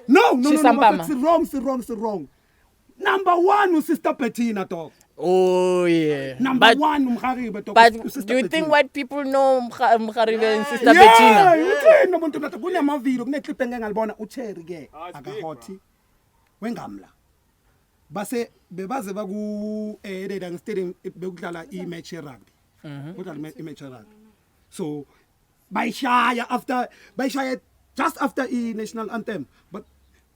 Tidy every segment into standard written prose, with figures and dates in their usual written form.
No, Shisampama. it's wrong. Number 1 Sister Bettina, dog. Oh yeah. Number 1 Mkharibe, dog. But Sister do you think Bettina. white people know Mkharibe and Sister Yeah, Bettina? uthini umuntu nathi kunemavideo kuneclip engalibona uCherry ke akahothi wengamla. Base bebaze baku Edang Stadium bekudlala imatch rugby. Kudlala imatch rugby. So bayishaya just after national anthem, but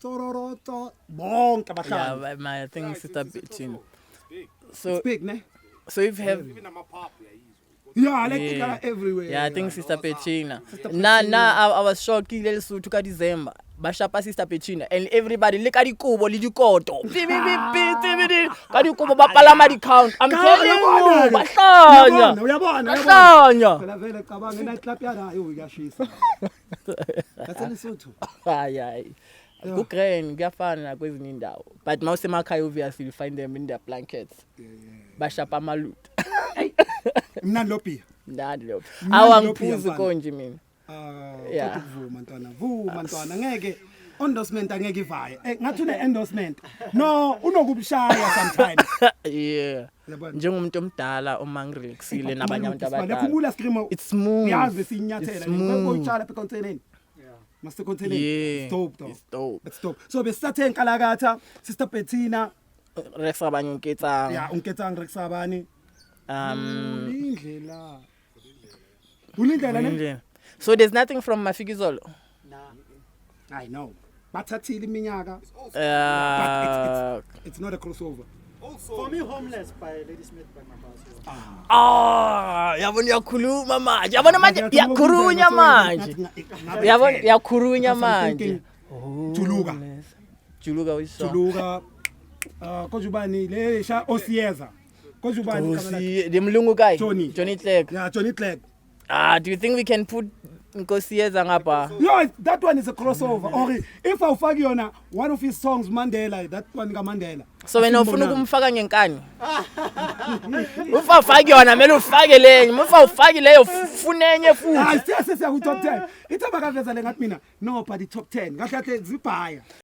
bonke abahlali. Yeah, I think Sister Bettina. So Big, ne? so if you have Yeah, like yeah. Everywhere. yeah, I think Sister Bettina. I was shocked ile Lesotho ka December. Bashapa Sister Bettina and everybody look at dikubo le dikoto. Ka dikubo ba palama di count. I'm telling you, bahlanya. Uyabona. Bahlanya. Phela vele cabanga night club yana yo uyashisa. That's Lesotho. Hayi. Ku grand kuyafana kwezinye indawo. But mawusemakhaya obviously you find them in their blankets. Bashapa amalut. Mnandi lopi. Mnandi lo. Awangiphuzi konje mina. Yeah. Vuma ntwana ngeke endorsement angeke ivaye. Ngathi une endorsement. No, unokubushaya sometimes. Yeah. Njengomuntu omdala omangirelexile nabanye abantu abadala. Lephumula scream. It's smooth. Uyazi sinyathela. Ngokutshala phe container. Master container. Yeah. Stop though. It's dope. It's dope. So besathe enkalakatha Sister Bettina. Rex abanye unketsang. Yeah, unketsang Rex abani. Ulindlela. So there's nothing from Mafikizolo. I know. Bathathile iminyaka. It's not a crossover. For me, Homeless by Lady Smith by Mabaso. Yabona yakhuluma manje. Yabona manje yakhurunya manje. Yabona yakhurunya manje. Juluka wisho. Juluka Kojubani le sha Osieza. Kojubani kamala. Demlungu guy. Johnny Clegg. Yeah, Johnny Clegg. Do you think we can put Nkosiyeza ngapha? No, that one is a crossover. Or if awufaki yona one of his songs Mandela, that one ka Mandela. So wena ufuna ukumfaka ngenkani? Ufa ufaki yona mele ufake lenye. Ufa ufaki leyo funenye futhi. Hayi siyakutop 10. Ithaba kaveza lengathi mina no but the top 10. Kahle kahle zibhaya.